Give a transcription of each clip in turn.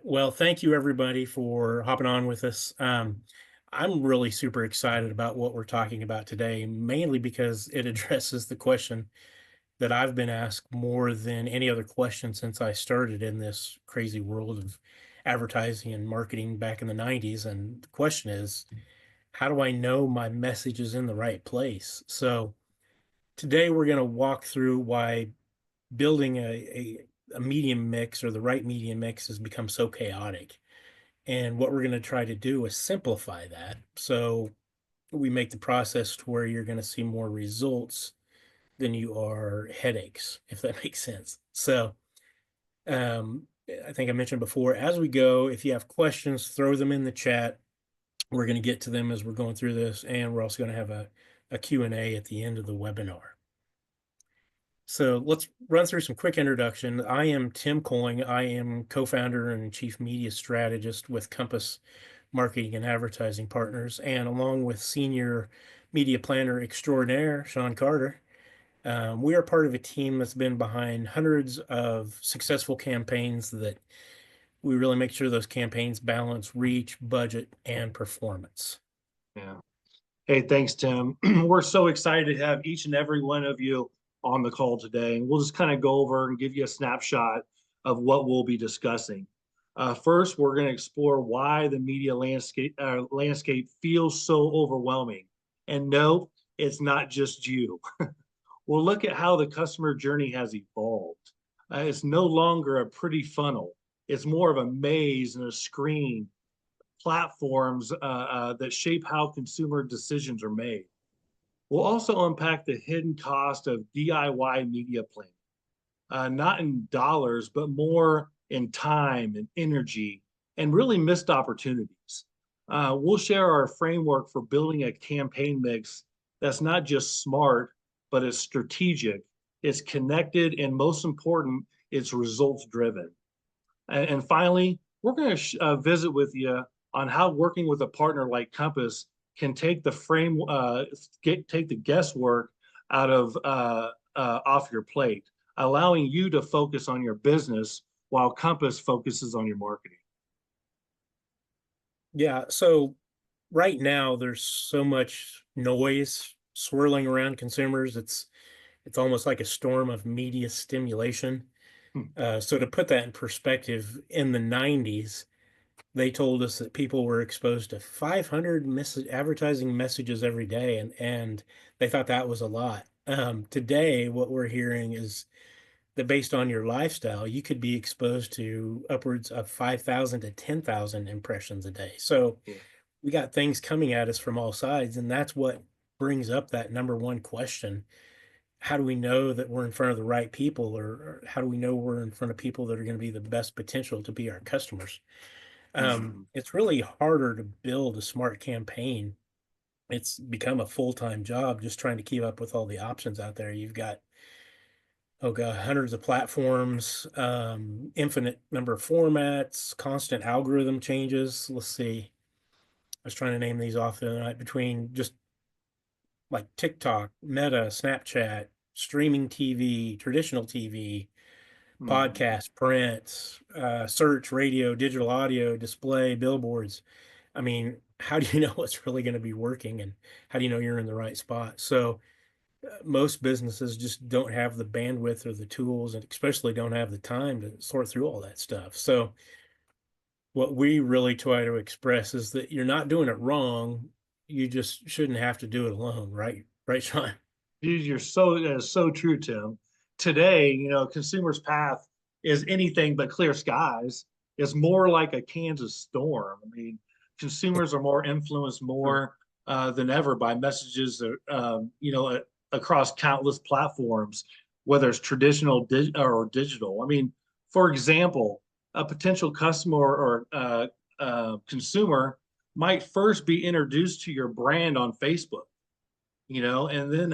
Well, thank you everybody for hopping on with us. I'm really super excited about what we're talking about today, mainly because it addresses the question that I've been asked more than any other question since I started in this crazy world of advertising and marketing back in the 90s. And the question is, how do I know my message is in the right place? So today we're going to walk through why building a medium mix or the right medium mix has become so chaotic. And what we're going to try to do is simplify that. So we make the process to where you're going to see more results than you are headaches, if that makes sense. So um, I think I mentioned before, as we go, if you have questions, throw them in the chat. We're going to get to them as we're going through this. And we're also going to have a Q&A at the end of the webinar. So let's run through some quick introduction. I am Tim Coying. I am co-founder and chief media strategist with Compass Marketing and Advertising Partners, and along with senior media planner extraordinaire Sean Carter. We are part of a team that's been behind hundreds of successful campaigns that we really make sure those campaigns balance reach, budget, and performance. Yeah. Hey, thanks, Tim. We're so excited to have each and every one of you on the call today. And we'll just kind of go over and give you a snapshot of what we'll be discussing. First, we're going to explore why the media landscape feels so overwhelming. And no, it's not just you. We'll look at how the customer journey has evolved. It's no longer a pretty funnel. It's more of a maze and a screen platforms that shape how consumer decisions are made. We'll also unpack the hidden cost of DIY media planning, not in dollars, but more in time and energy and really missed opportunities. We'll share our framework for building a campaign mix that's not just smart, but it's strategic, it's connected, and most important, it's results driven. And finally, we're going to visit with you on how working with a partner like Compass can take the take the guesswork out of off your plate, allowing you to focus on your business while Compass focuses on your marketing. Yeah, so right now there's so much noise swirling around consumers. It's almost like a storm of media stimulation. Hmm. So to put that in perspective, in the 90s, they told us that people were exposed to 500 advertising messages every day, and they thought that was a lot. Today, what we're hearing is that based on your lifestyle, you could be exposed to upwards of 5,000 to 10,000 impressions a day. So Yeah. we got things coming at us from all sides, and that's what brings up that number one question. How do we know that we're in front of the right people, or how do we know we're in front of people that are going to be the best potential to be our customers? Mhm. It's really harder to build a smart campaign. It's become a full-time job just trying to keep up with all the options out there. You've got, oh god, hundreds of platforms, infinite number of formats, constant algorithm changes. Let's see. I was trying to name these off the other night, between just like TikTok, Meta, Snapchat, streaming TV, traditional TV, Mhm. podcast, print, search, radio, digital audio, display, billboards. I mean, how do you know what's really going to be working, and how do you know you're in the right spot? So most businesses just don't have the bandwidth or the tools, and especially don't have the time to sort through all that stuff. So what we really try to express is that you're not doing it wrong. You just shouldn't have to do it alone, right? Right, Sean? You're so true, Tim. Today, consumers' path is anything but clear skies. It's more like a Kansas storm. I mean, consumers are more influenced more than ever by messages that, across countless platforms, whether it's traditional or digital. I mean, for example, a potential customer or consumer might first be introduced to your brand on Facebook, and then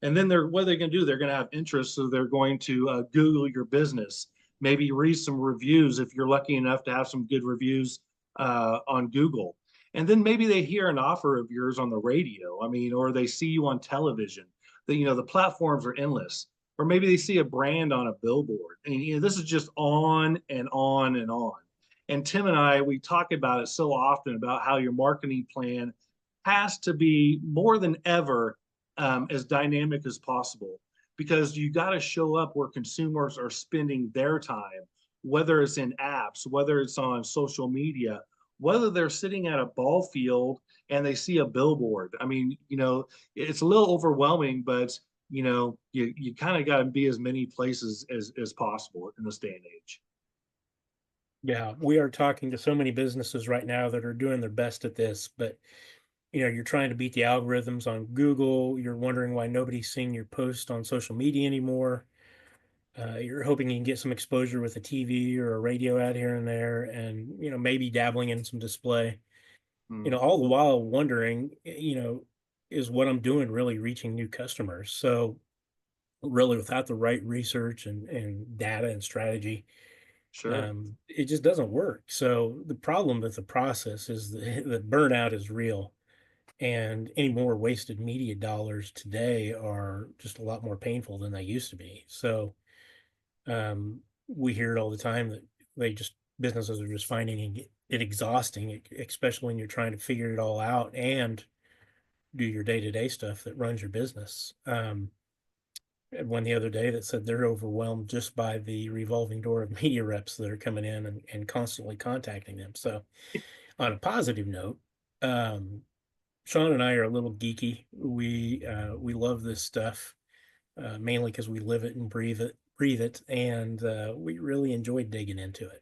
and then they're what are they going to do? They're going to have interest, so they're going to Google your business, maybe read some reviews if you're lucky enough to have some good reviews on Google, and then maybe they hear an offer of yours on the radio. I mean, or they see you on television. The platforms are endless. or maybe they see a brand on a billboard. And this is just on and on and on. And Tim and I, we talk about it so often about how your marketing plan has to be more than ever as dynamic as possible, because you got to show up where consumers are spending their time, whether it's in apps, whether it's on social media, whether they're sitting at a ball field and they see a billboard. I mean, it's a little overwhelming, but you kind of got to be as many places as possible in this day and age. Yeah, we are talking to so many businesses right now that are doing their best at this, but you're trying to beat the algorithms on Google. You're wondering why nobody's seeing your post on social media anymore. You're hoping you can get some exposure with a TV or a radio ad here and there, and maybe dabbling in some display. Mm, All the while wondering, is what I'm doing really reaching new customers? So really, without the right research and data and strategy, sure. it just doesn't work. So the problem with the process is the burnout is real, and any more wasted media dollars today are just a lot more painful than they used to be. So we hear it all the time that businesses are just finding it exhausting, especially when you're trying to figure it all out and do your day-to-day stuff that runs your business. And one the other day that said they're overwhelmed just by the revolving door of media reps that are coming in and constantly contacting them. So on a positive note, um, Sean and I are a little geeky. We love this stuff, mainly because we live it and breathe it, and we really enjoy digging into it.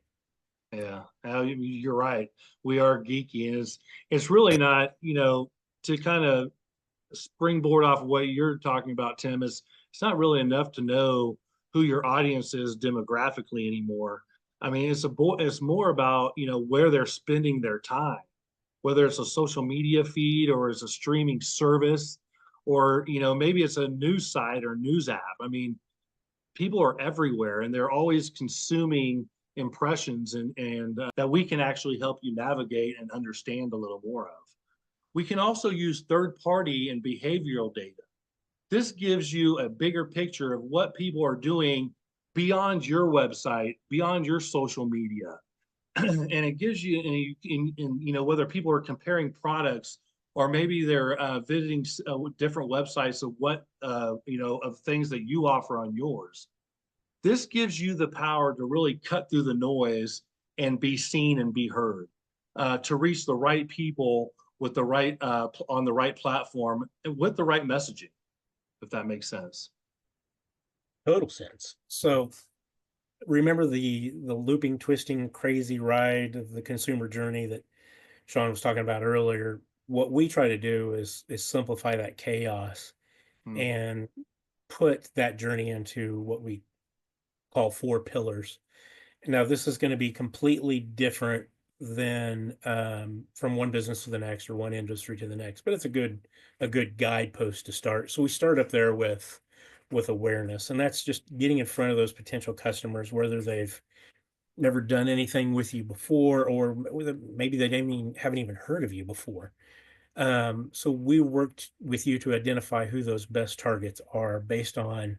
Yeah, you're right. We are geeky, and it's really not, to kind of springboard off of what you're talking about, Tim, is it's not really enough to know who your audience is demographically anymore. I mean, it's more about, where they're spending their time, whether it's a social media feed or it's a streaming service, or, maybe it's a news site or news app. I mean, people are everywhere and they're always consuming impressions, and that we can actually help you navigate and understand a little more of. We can also use third party and behavioral data. This gives you a bigger picture of what people are doing beyond your website, beyond your social media. And it gives you, whether people are comparing products, or maybe they're visiting different websites of what, of things that you offer on yours. This gives you the power to really cut through the noise and be seen and be heard, to reach the right people with the right on the right platform with the right messaging, if that makes sense. Total sense. So remember the looping, twisting, crazy ride of the consumer journey that Sean was talking about earlier. What we try to do is simplify that chaos Hmm. and put that journey into what we call four pillars. Now, this is going to be completely different than from one business to the next or one industry to the next, but it's a good guidepost to start. So we start up there with awareness, and that's just getting in front of those potential customers, whether they've never done anything with you before, or maybe they haven't even heard of you before. So we worked with you to identify who those best targets are based on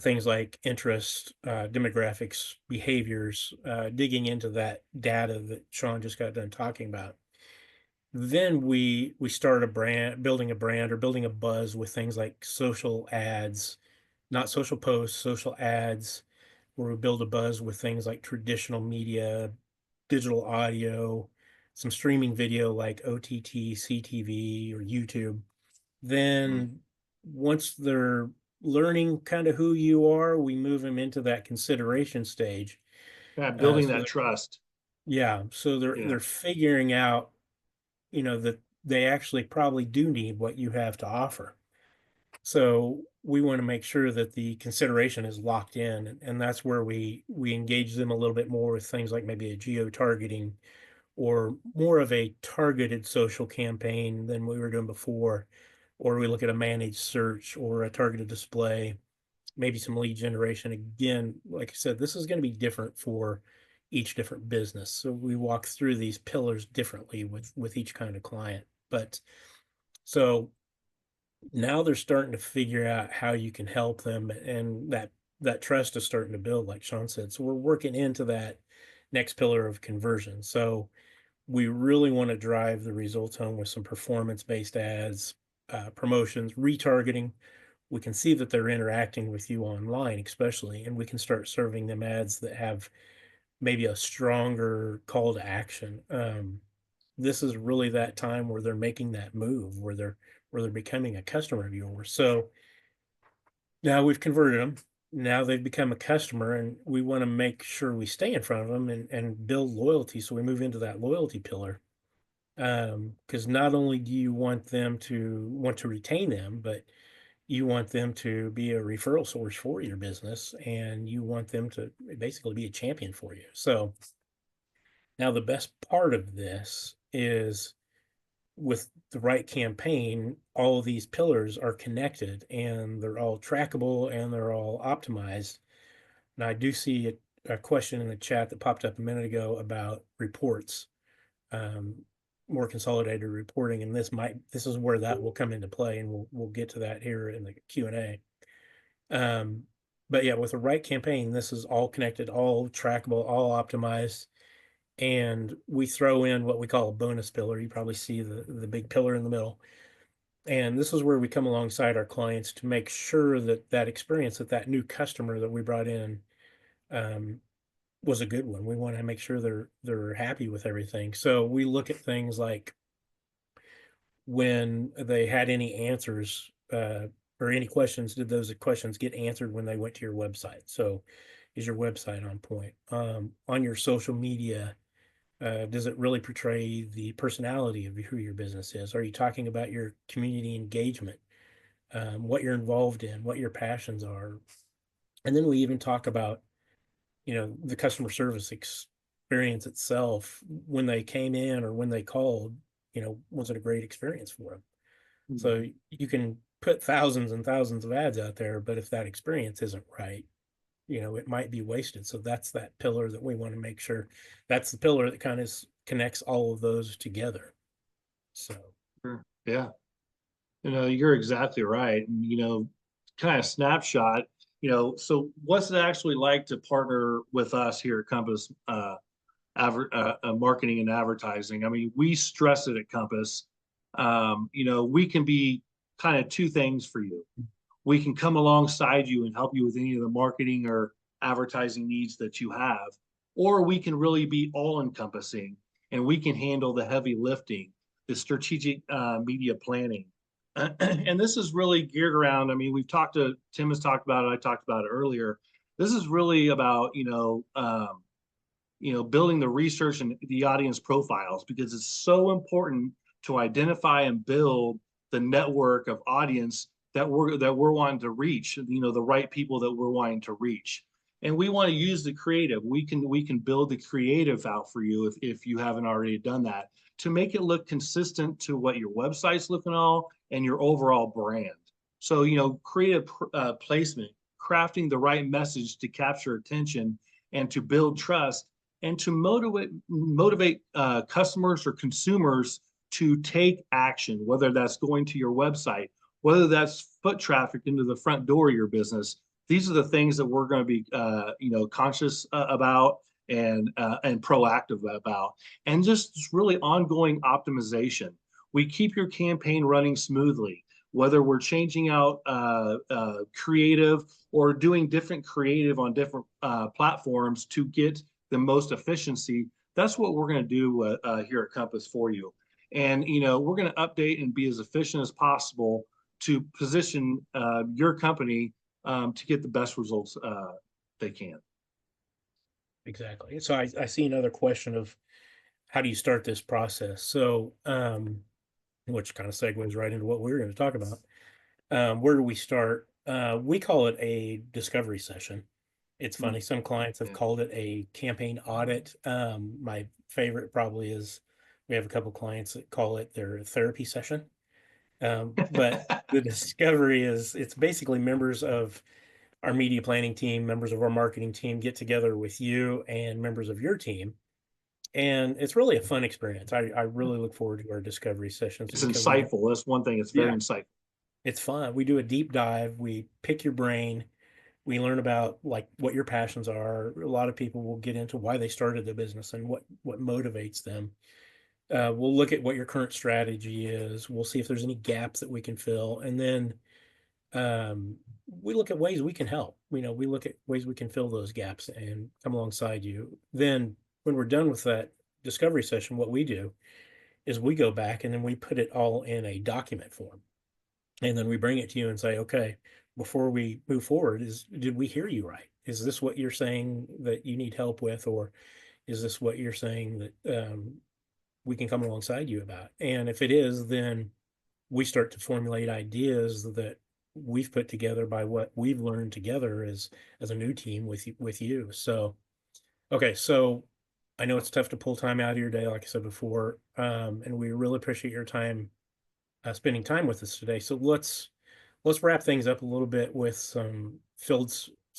things like interest, demographics, behaviors, digging into that data that Sean just got done talking about. Then we started building a brand or building a buzz with things like social ads, not social posts, social ads, where we build a buzz with things like traditional media, digital audio, some streaming video like OTT, CTV, or YouTube. Hmm. Then once they're learning kind of who you are, we move them into that consideration stage. Yeah, building So that trust. yeah, so Yeah. they're figuring out, that they actually probably do need what you have to offer. So we want to make sure that the consideration is locked in, and that's where we engage them a little bit more with things like maybe a geo targeting or more of a targeted social campaign than we were doing before, or we look at a managed search or a targeted display, maybe some lead generation. Again, like I said, this is going to be different for each different business. So we walk through these pillars differently with each kind of client. But so Now they're starting to figure out how you can help them, and that trust is starting to build, like Sean said. So we're working into that next pillar of conversion. So we really want to drive the results home with some performance-based ads, promotions, retargeting. We can see that they're interacting with you online, especially, and we can start serving them ads that have maybe a stronger call to action. This is really that time where they're making that move, where they're becoming a customer of yours. So now we've converted them. Now they've become a customer, and we want to make sure we stay in front of them and build loyalty. So we move into that loyalty pillar. Because not only do you want to retain them, but you want them to be a referral source for your business, and you want them to basically be a champion for you. So now the best part of this is, with the right campaign, all of these pillars are connected and they're all trackable and they're all optimized. And I do see a question in the chat that popped up a minute ago about reports, um, more consolidated reporting, and this is where that will come into play, and we'll get to that here in the Q&A. But yeah, with the right campaign, this is all connected, all trackable, all optimized, and we throw in what we call a bonus pillar. You probably see the big pillar in the middle. And this is where we come alongside our clients to make sure that that experience, that that new customer that we brought in, um, was a good one. We want to make sure they're happy with everything. So we look at things like when they had any answers, or any questions, did those questions get answered when they went to your website? So is your website on point? On your social media, does it really portray the personality of who your business is? Are you talking about your community engagement, what you're involved in, what your passions are? And then we even talk about, the customer service experience itself when they came in or when they called. Was it a great experience for them? So Mhm. you can put thousands and thousands of ads out there, but if that experience isn't right, it might be wasted. So that's that pillar that we want to make sure, that's the pillar that kind of connects all of those together. So Sure. Yeah. You're exactly right. And, kind of snapshot, so what's it actually like to partner with us here at Compass Marketing and Advertising? I mean, we stress it at Compass. We can be kind of two things for you. We can come alongside you and help you with any of the marketing or advertising needs that you have, or we can really be all encompassing and we can handle the heavy lifting, the strategic media planning. And this is really geared around. I mean, Tim has talked about it. I talked about it earlier. This is really about, building the research and the audience profiles, because it's so important to identify and build the network of audience that we're wanting to reach, the right people that we're wanting to reach. And we want to use the creative. We can build the creative out for you if you haven't already done that, to make it look consistent to what your website's looking all and your overall brand. So, creative placement, crafting the right message to capture attention and to build trust and to motivate customers or consumers to take action, whether that's going to your website, whether that's foot traffic into the front door of your business. These are the things that we're going to be, conscious about and proactive about, and just really ongoing optimization. We keep your campaign running smoothly, whether we're changing out creative or doing different creative on different platforms to get the most efficiency. That's what we're going to do here at Compass for you. And we're going to update and be as efficient as possible to position your company to get the best results they can. exactly. So I see another question of how do you start this process? So, which kind of segues right into what we're going to talk about. Where do we start? We call it a discovery session. It's funny. Some clients have Yeah. called it a campaign audit. My favorite probably is, we have a couple clients that call it their therapy session. But the discovery is, it's basically members of our media planning team, members of our marketing team get together with you and members of your team. And it's really a fun experience. I really look forward to our discovery sessions It's because we get, insightful. That's one thing. It's very yeah, insightful. It's fun. We do a deep dive. We pick your brain. We learn about like what your passions are. A lot of people will get into why they started the business and what motivates them. We'll look at what your current strategy is. We'll see if there's any gaps that we can fill, and then we look at ways we can help. We look at ways we can fill those gaps and come alongside you. Then, when we're done with that discovery session, what we do is we go back and then we put it all in a document form, and then we bring it to you and say, okay, before we move forward, did we hear you right? Is this what you're saying that you need help with, or is this what you're saying that we can come alongside you about? And if it is, then we start to formulate ideas that we've put together by what we've learned together as a new team with you. So okay, so I know it's tough to pull time out of your day, like I said before, and we really appreciate your time spending time with us today. So let's wrap things up a little bit with some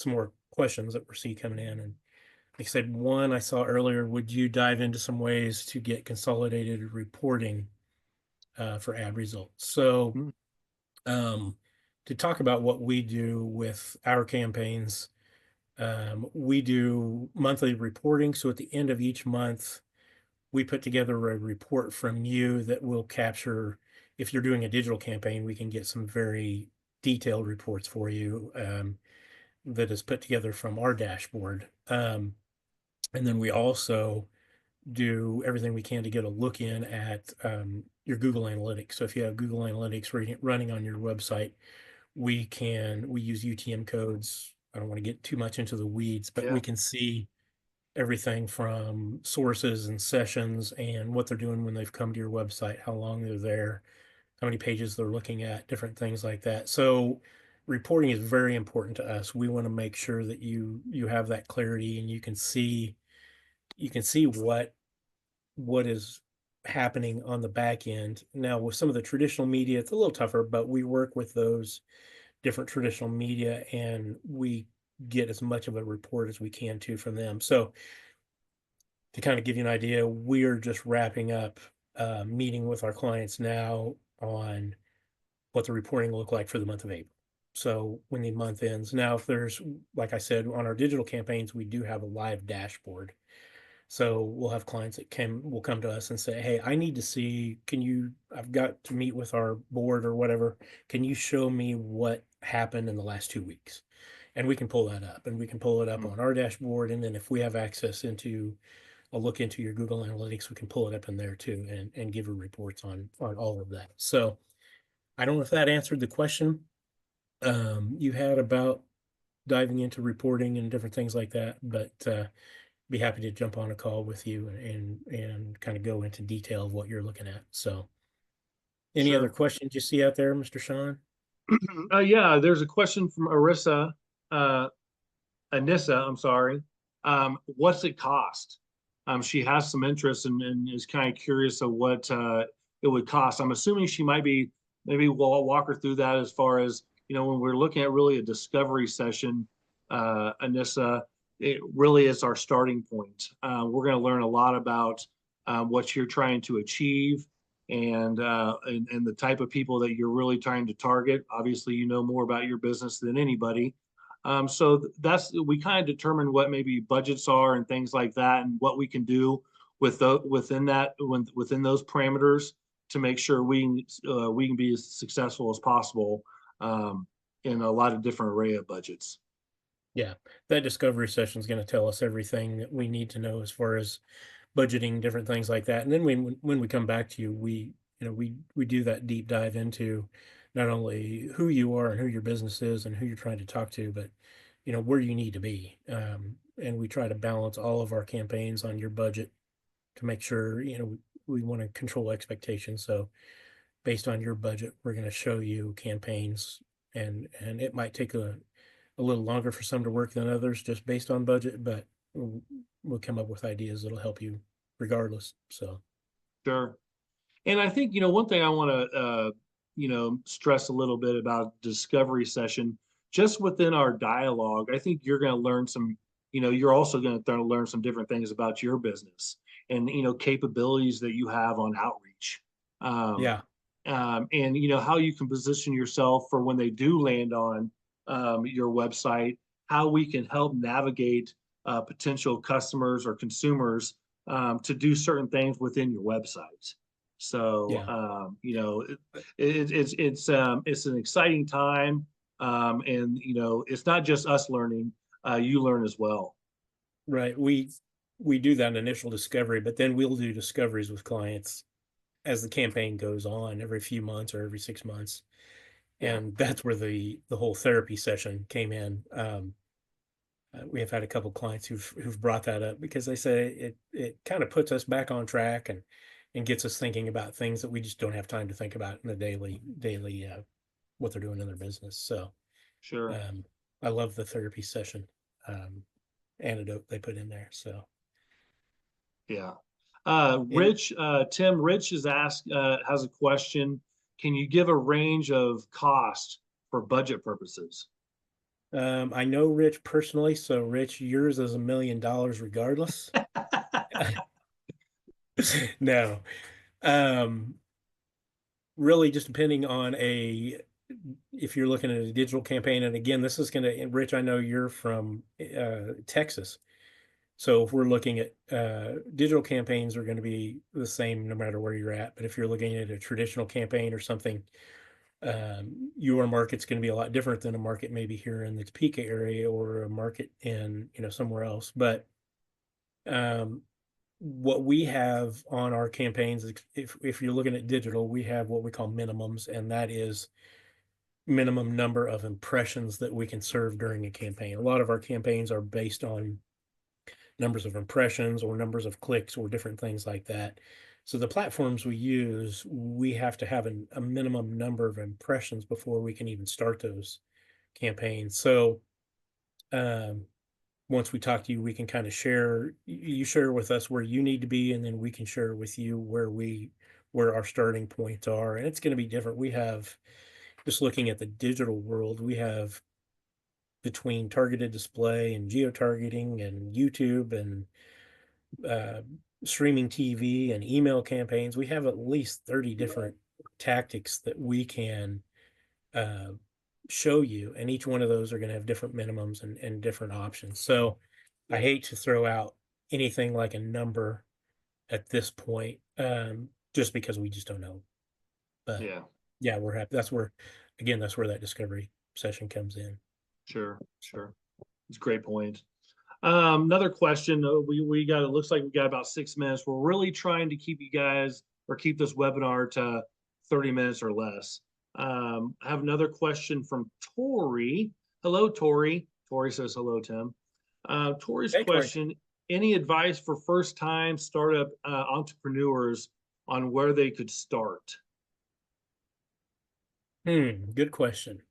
more questions that we're seeing coming in. And like I said, one I saw earlier, would you dive into some ways to get consolidated reporting for ad results? So Mm. um, to talk about what we do with our campaigns, we do monthly reporting. So at the end of each month, we put together a report from you that will capture, if you're doing a digital campaign, we can get some very detailed reports for you that is put together from our dashboard. And then we also do everything we can to get a look in at your Google Analytics. So if you have Google Analytics running on your website, we use UTM codes. I don't want to get too much into the weeds, but we Yeah. can see everything from sources and sessions and what they're doing when they've come to your website, how long they're there, how many pages they're looking at, different things like that. So reporting is very important to us. We want to make sure that you have that clarity and you can see what is happening on the back end. Now, with some of the traditional media, it's a little tougher, but we work with those different traditional media and we get as much of a report as we can too from them. So to kind of give you an idea, we're just wrapping up meeting with our clients now on what the reporting will look like for the month of April. So when the month ends, now if there's, like I said, on our digital campaigns, we do have a live dashboard. So we'll have clients that will come to us and say, "Hey, I need to see, I've got to meet with our board or whatever. Can you show me what happened in the last 2 weeks?" And we can pull that up and we can pull it up Mm. on our dashboard. And then if we have access into a look into your Google Analytics, we can pull it up in there too and give you reports on all of that. So I don't know if that answered the question you had about diving into reporting and different things like that, but be happy to jump on a call with you and kind of go into detail of what you're looking at. So, any other Sure. questions you see out there, Mr. Sean? Yeah, there's a question from uh, Anissa, I'm sorry. What's it cost? She has some interest and is kind of curious of what it would cost. I'm assuming she might be, maybe we'll walk her through that as far as, when we're looking at really a discovery session, Anissa, it really is our starting point. We're going to learn a lot about what you're trying to achieve and the type of people that you're really trying to target. Obviously, you know more about your business than anybody. So that's, we kind of determine what maybe budgets are and things like that, and what we can do within those parameters to make sure we can be as successful as possible in a lot of different array of budgets. Yeah, that discovery session is going to tell us everything that we need to know as far as budgeting, different things like that. And then when we come back to you, we do that deep dive into not only who you are and who your business is and who you're trying to talk to, but where you need to be. And we try to balance all of our campaigns on your budget to make sure we want to control expectations. So based on your budget, we're going to show you campaigns, and it might take a little longer for some to work than others just based on budget, but we'll come up with ideas that'll help you regardless. So Sure. And I think, one thing I want to, stress a little bit about discovery session, just within our dialogue, I think you're going to learn some, you're also going to learn some different things about your business and, capabilities that you have on outreach. Um, yeah, and how you can position yourself for when they do land on your website, how we can help navigate potential customers or consumers to do certain things within your website. So Yeah. it's an exciting time, and it's not just us learning; you learn as well. Right. We do that initial discovery, but then we'll do discoveries with clients as the campaign goes on every few months or every 6 months. Yeah, And that's where the whole therapy session came in. We have had a couple clients who've brought that up because they say it kind of puts us back on track and gets us thinking about things that we just don't have time to think about in the daily what they're doing in their business. So sure. um, I love the therapy session um, antidote they put in there. So Yeah. and Rich has a question. Can you give a range of cost for budget purposes? I know Rich personally, so Rich, yours is $1 million regardless. No, um, really just depending on a if you're looking at a digital campaign, and again, this is going to Rich. I know you're from Texas, so if we're looking at digital campaigns, are going to be the same no matter where you're at. But if you're looking at a traditional campaign or something, your market's going to be a lot different than a market maybe here in the Topeka area or a market in somewhere else. But um, what we have on our campaigns, if you're looking at digital, we have what we call minimums, and that is minimum number of impressions that we can serve during a campaign. A lot of our campaigns are based on numbers of impressions or numbers of clicks or different things like that. So the platforms we use, we have to have a minimum number of impressions before we can even start those campaigns. So um, once we talk to you, we can kind of share, you share with us where you need to be, and then we can share with you where our starting points are. And it's going to be different. We have, just looking at the digital world, we have between targeted display and geo-targeting and YouTube and uh, streaming TV and email campaigns, we have at least 30 different tactics that we can uh, show you. And each one of those are going to have different minimums and different options. So I hate to throw out anything like a number at this point, just because we just don't know. But Yeah, yeah, we're happy. Again, that's where that discovery session comes in. sure, So, sure. It's a great point. Another question. We got. It looks like we got about 6 minutes. We're really trying to keep you guys or keep this webinar to 30 minutes or less. I have another question from Tori. Hello, Tori. Tori says hello, Tim. Tori's hey, Tori. question: any advice for first-time startup entrepreneurs on where they could start? Good question.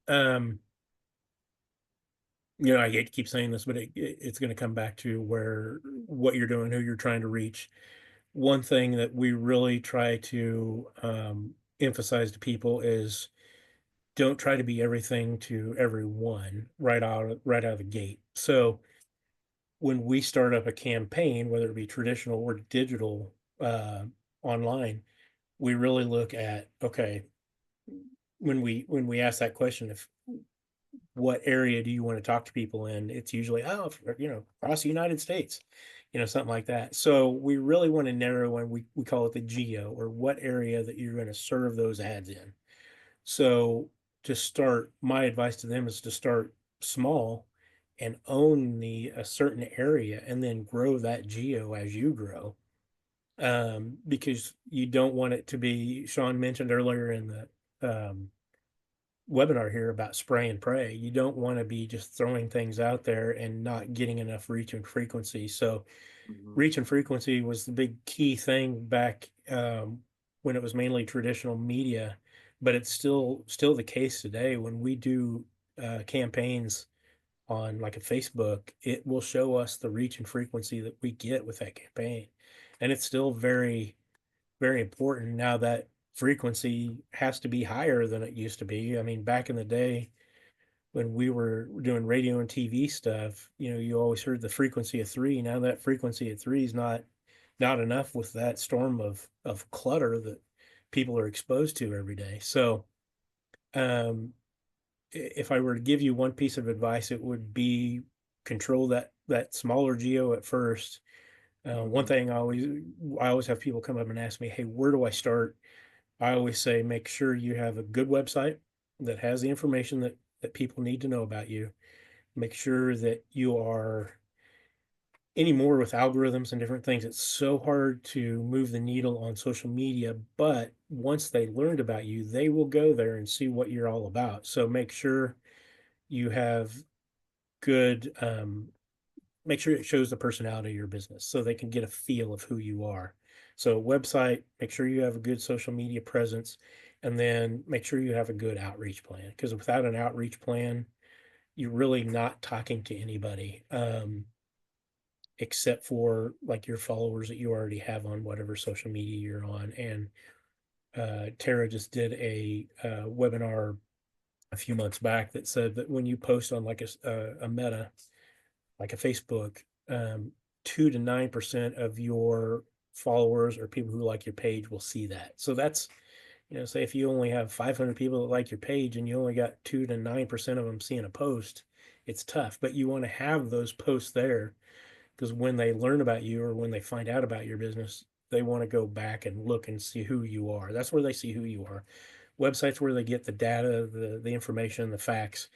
I hate to keep saying this, but it's going to come back to where what you're doing, who you're trying to reach. One thing that we really try to emphasize to people is don't try to be everything to everyone right out of the gate. So when we start up a campaign, whether it be traditional or digital online, we really look at, okay, when we ask that question, if what area do you want to talk to people in? It's usually, oh, across the United States, something like that. So we really want to narrow, and we call it the geo, or what area that you're going to serve those ads in. So to start, my advice to them is to start small and own a certain area, and then grow that geo as you grow. Because you don't want it to be, Sean mentioned earlier in the webinar here about spray and pray. You don't want to be just throwing things out there and not getting enough reach and frequency. So Mhm. reach and frequency was the big key thing back when it was mainly traditional media, but it's still the case today. When we do campaigns on like a Facebook, it will show us the reach and frequency that we get with that campaign, and it's still very, very important. Now that frequency has to be higher than it used to be. I mean, back in the day when we were doing radio and TV stuff, you always heard the frequency of three. Now that frequency of three is not enough with that storm of clutter that people are exposed to every day. So, um, if I were to give you one piece of advice, it would be control that smaller geo at first. One Mhm. thing I always have people come up and ask me, "Hey, where do I start?" I always say, make sure you have a good website that has the information that people need to know about you. Make sure that you are anymore with algorithms and different things. It's so hard to move the needle on social media, but once they learned about you, they will go there and see what you're all about. So make sure you have good make sure it shows the personality of your business so they can get a feel of who you are. So website, make sure you have a good social media presence, and then make sure you have a good outreach plan, because without an outreach plan, you're really not talking to anybody, except for like your followers that you already have on whatever social media you're on. And Tara just did a webinar a few months back that said that when you post on like a meta, like a Facebook, 2 to 9% of your followers or people who like your page will see that. So that's, say if you only have 500 people that like your page and you only got 2 to 9% of them seeing a post, it's tough. But you want to have those posts there because when they learn about you or when they find out about your business, they want to go back and look and see who you are. That's where they see who you are. Websites where they get the data, the information, the facts.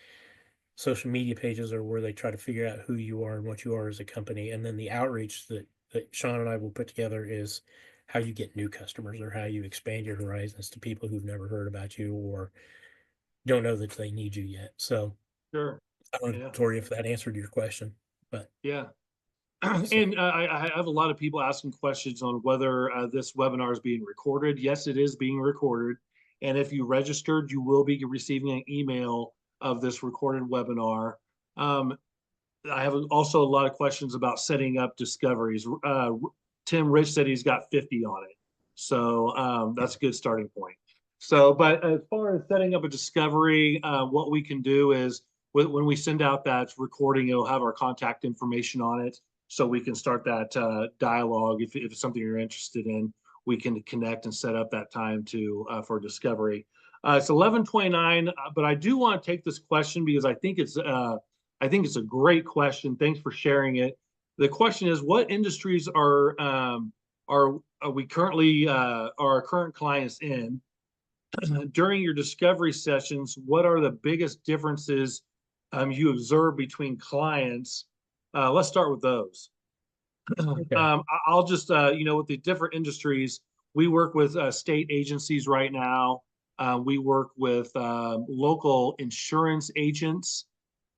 Social media pages are where they try to figure out who you are and what you are as a company. And then the outreach that Sean and I will put together is how you get new customers or how you expand your horizons to people who've never heard about you or don't know that they need you yet. So Sure. I don't know, Yeah. Tori, if that answered your question, but Yeah. so And I have a lot of people asking questions on whether this webinar is being recorded. Yes, it is being recorded. And if you registered, you will be receiving an email of this recorded webinar. Um, I have also a lot of questions about setting up discoveries. Tim Rich said he's got 50 on it. So that's a good starting point. So, but as far as setting up a discovery, what we can do is when we send out that recording, it'll have our contact information on it. So we can start that dialogue. If it's something you're interested in, we can connect and set up that time to for discovery. It's 11:29, but I do want to take this question because I think it's a great question. Thanks for sharing it. The question is, what industries are we currently are our current clients in? During your discovery sessions, what are the biggest differences you observe between clients? Let's start with those. okay. I'll just with the different industries, we work with state agencies right now. We work with local insurance agents.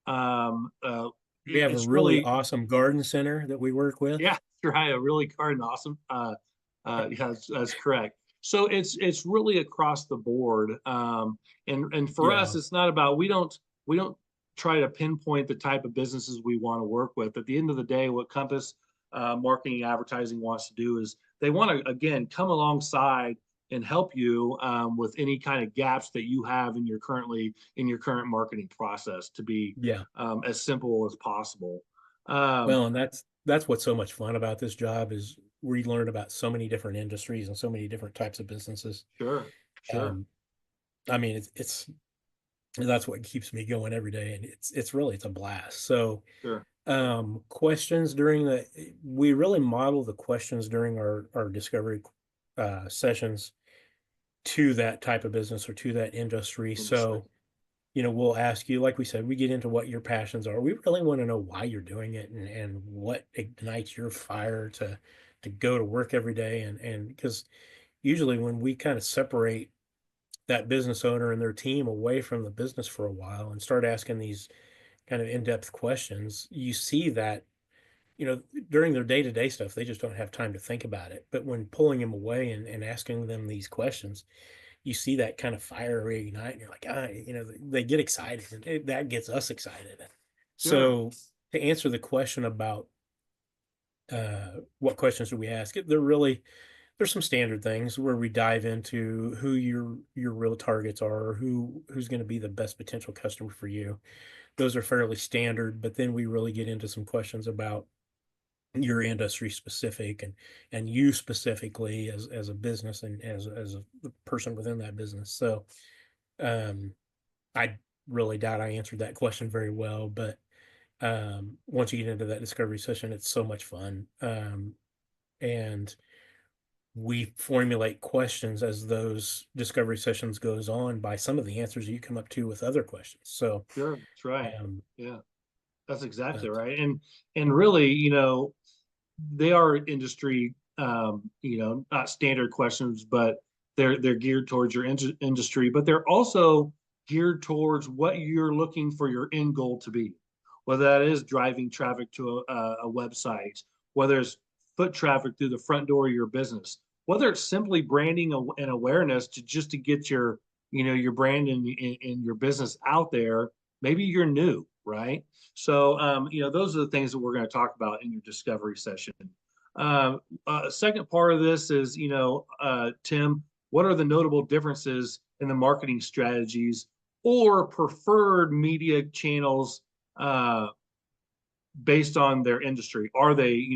Um, uh, We have a it's really really, awesome garden center that we work with. yeah, right, a really garden awesome. Yeah, that's correct. So it's really across the board. And for us, Yeah. it's not about we don't try to pinpoint the type of businesses we want to work with. At the end of the day, what Compass Marketing Advertising wants to do is they want to again come alongside and help you with any kind of gaps that you have in your current marketing process to be Yeah. as simple as possible. Um, Well, and that's what's so much fun about this job is we learn about so many different industries and so many different types of businesses. sure, sure, Um, I mean, it's that's what keeps me going every day, and it's a blast. So, sure. questions during the we really model the questions during our discovery sessions to that type of business or to that industry. Industry. So, we'll ask you, like we said, we get into what your passions are. We really want to know why you're doing it and what ignites your fire to go to work every day. And because usually when we kind of separate that business owner and their team away from the business for a while and start asking these kind of in-depth questions, you see that, during their day-to-day stuff, they just don't have time to think about it. But when pulling them away and asking them these questions, you see that kind of fire reignite, and you're like, they get excited, and that gets us excited. Sure, So to answer the question about what questions do we ask, there's some standard things where we dive into who your real targets are, or who's going to be the best potential customer for you. Those are fairly standard, but then we really get into some questions about you're industry specific, and you specifically as a business and as a person within that business. So um I really doubt I answered that question very well, but once you get into that discovery session, it's so much fun. And we formulate questions as those discovery sessions goes on by some of the answers you come up to with other questions. So Sure, that's right. um Yeah, that's exactly but right. And really, they are industry, not standard questions, but they're geared towards your industry, but they're also geared towards what you're looking for your end goal to be, whether that is driving traffic to a website, whether it's foot traffic through the front door of your business, whether it's simply branding and awareness to just to get your brand and your business out there. Maybe you're new, right? So, those are the things that we're going to talk about in your discovery session. Second part of this is, Tim, what are the notable differences in the marketing strategies or preferred media channels uh, based on their industry? Are they,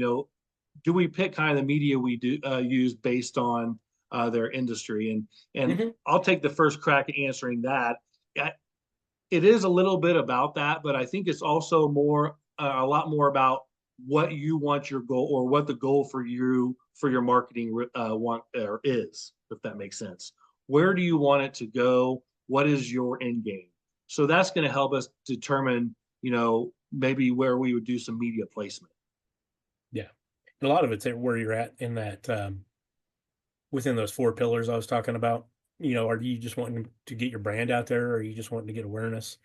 do we pick kind of the media we do use based on their industry? And mhm. I'll take the first crack at answering that. It is a little bit about that, but I think it's also a lot more about what you want your goal or what the goal for you for your marketing want or is, if that makes sense. Where do you want it to go? What is your end game? So that's going to help us determine, maybe where we would do some media placement. Yeah, and a lot of it's at where you're at in that within those four pillars I was talking about. Are you just wanting to get your brand out there, or are you just wanting to get awareness?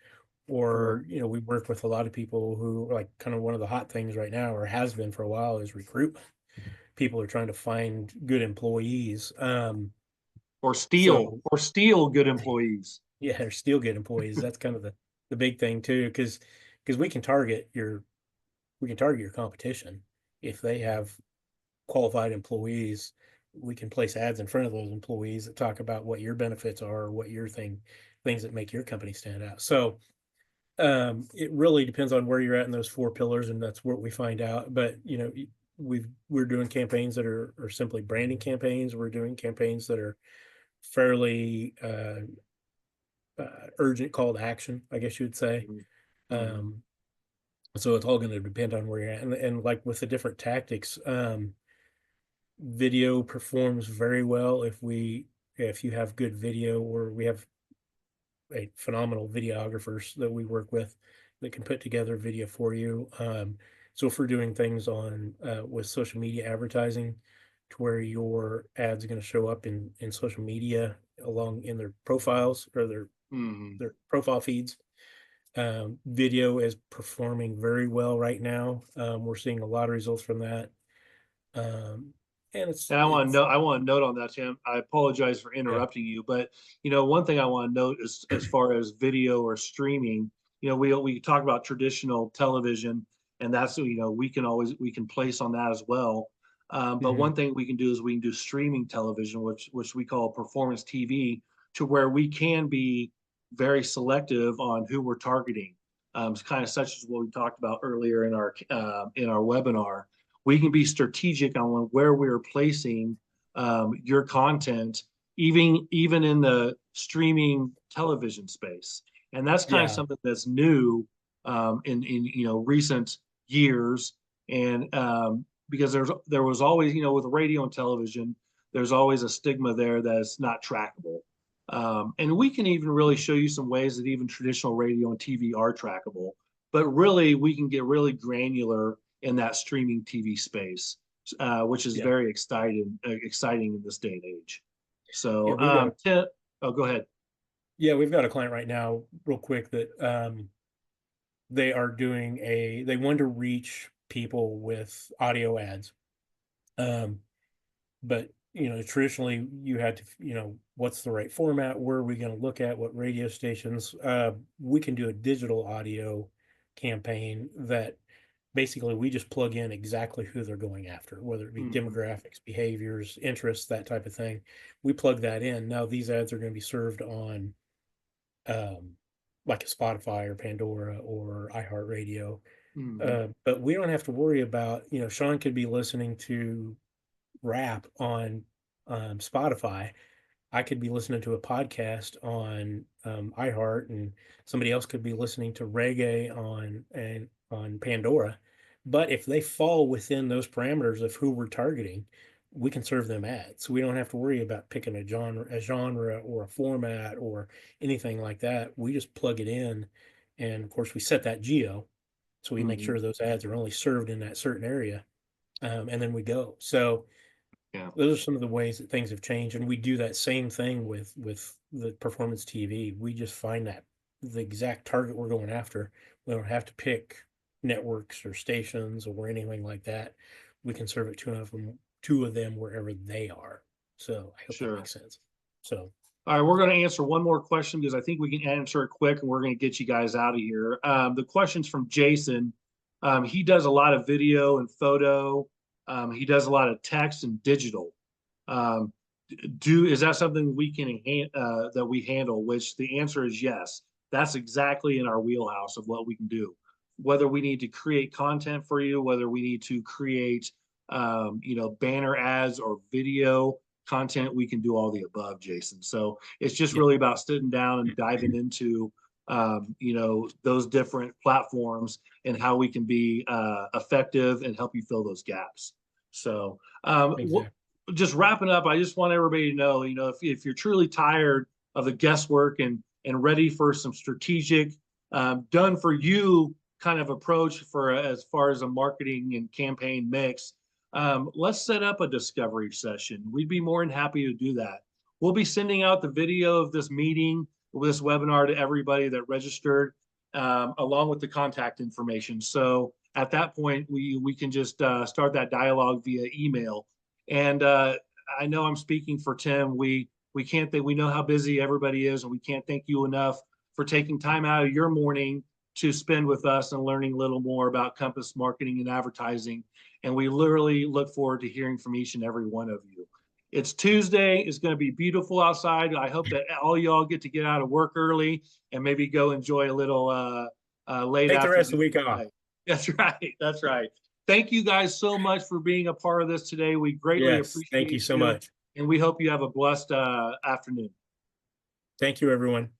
Sure. Or, we work with a lot of people who, like, kind of one of the hot things right now, or has been for a while, is recruitment. People are trying to find good employees. So Or steal good employees. yeah, or still good employees. That's kind of the big thing too, because we can target your competition. If they have qualified employees, we can place ads in front of those employees that talk about what your benefits are, or what your things that make your company stand out. So it really depends on where you're at in those four pillars, and that's what we find out. But we're doing campaigns that are simply branding campaigns. We're doing campaigns that are fairly urgent call to action, I guess you would say. Mm-hmm. Um, so it's all going to depend on where you're at, and like with the different tactics, video performs very well if you have good video, or we have a phenomenal videographers that we work with that can put together video for you. So if we're doing things on with social media advertising, to where your ads are going to show up in social media along in their profiles, or Mm-hmm. their profile feeds. Video is performing very well right now. We're seeing a lot of results from that. Um, and And I want to note on that, Tim. I apologize for yeah. interrupting you, but one thing I want to note is as far as video or streaming, we talk about traditional television, and that's we can place on that as well. But Mhm. one thing we can do is we can do streaming television, which we call performance TV, to where we can be very selective on who we're targeting. It's kind of such as what we talked about earlier in our webinar. We can be strategic on where we're placing your content, even in the streaming television space. And that's kind of Yeah. something that's new in recent years. And because there was always, with radio and television, there's always a stigma there that's not trackable. And we can even really show you some ways that even traditional radio and TV are trackable. But really, we can get really granular in that streaming TV space, which is Yeah. very exciting in this day and age. Yeah. So, Tim, oh, go ahead. We've got a client right now, real quick, that they want to reach people with audio ads. Um, but traditionally you had to, what's the right format? Where are we going to look at? What radio stations? We can do a digital audio campaign that basically we just plug in exactly who they're going after, whether it be Mhm. demographics, behaviors, interests, that type of thing. We plug that in. Now these ads are going to be served on um, like a Spotify or Pandora or iHeartRadio. Mhm. But we don't have to worry about, Sean could be listening to rap on Spotify. I could be listening to a podcast on iHeart, and somebody else could be listening to reggae on Pandora. But if they fall within those parameters of who we're targeting, we can serve them ads. We don't have to worry about picking a genre or a format or anything like that. We just plug it in, and of course we set that geo, so we make Mhm. sure those ads are only served in that certain area, and then we go. So Yeah, those are some of the ways that things have changed, and we do that same thing with the performance TV. We just find that the exact target we're going after. We don't have to pick networks or stations or anything like that. We can serve it two of them wherever they are. So I hope that sure. makes sense. So All right, we're going to answer one more question because I think we can answer it quick, and we're going to get you guys out of here. The question's from Jason. He does a lot of video and photo. He does a lot of text and digital. Um, is that something we can that we handle? Which the answer is yes. That's exactly in our wheelhouse of what we can do. Whether we need to create content for you, whether we need to create, banner ads or video content, we can do all the above, Jason. So it's just yeah, really about sitting down and diving into, those different platforms and how we can be effective and help you fill those gaps. So, exactly. just wrapping up, I just want everybody to know, if you're truly tired of the guesswork and ready for some strategic, done for you kind of approach for as far as a marketing and campaign mix, let's set up a discovery session. We'd be more than happy to do that. We'll be sending out the video of this meeting, this webinar to everybody that registered, along with the contact information. So at that point, we can just start that dialogue via email. And I know I'm speaking for Tim. We can't think we know how busy everybody is, and we can't thank you enough for taking time out of your morning to spend with us and learning a little more about Compass marketing and advertising. And we literally look forward to hearing from each and every one of you. It's Tuesday. It's going to be beautiful outside. I hope that all y'all get to get out of work early and maybe go enjoy a little late Take the rest of afternoon the week off. play. That's right. That's right. Thank you guys so much for being a part of this today. We greatly Yes, thank you appreciate so you, much. and we hope you have a blessed afternoon. Thank you, everyone.